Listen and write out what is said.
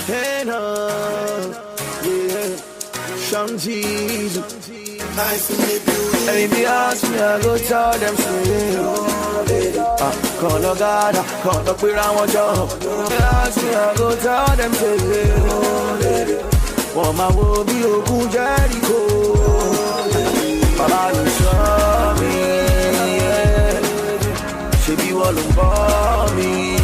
Hey, no, yeah, Shanti. Nice and beautiful. And if you ask me, I go tell them straight. Call no God, call no queer and watch out. If you ask me, I go tell them straight. For my will be a good Jericho. Baba, you show me, yeah. She be all over me.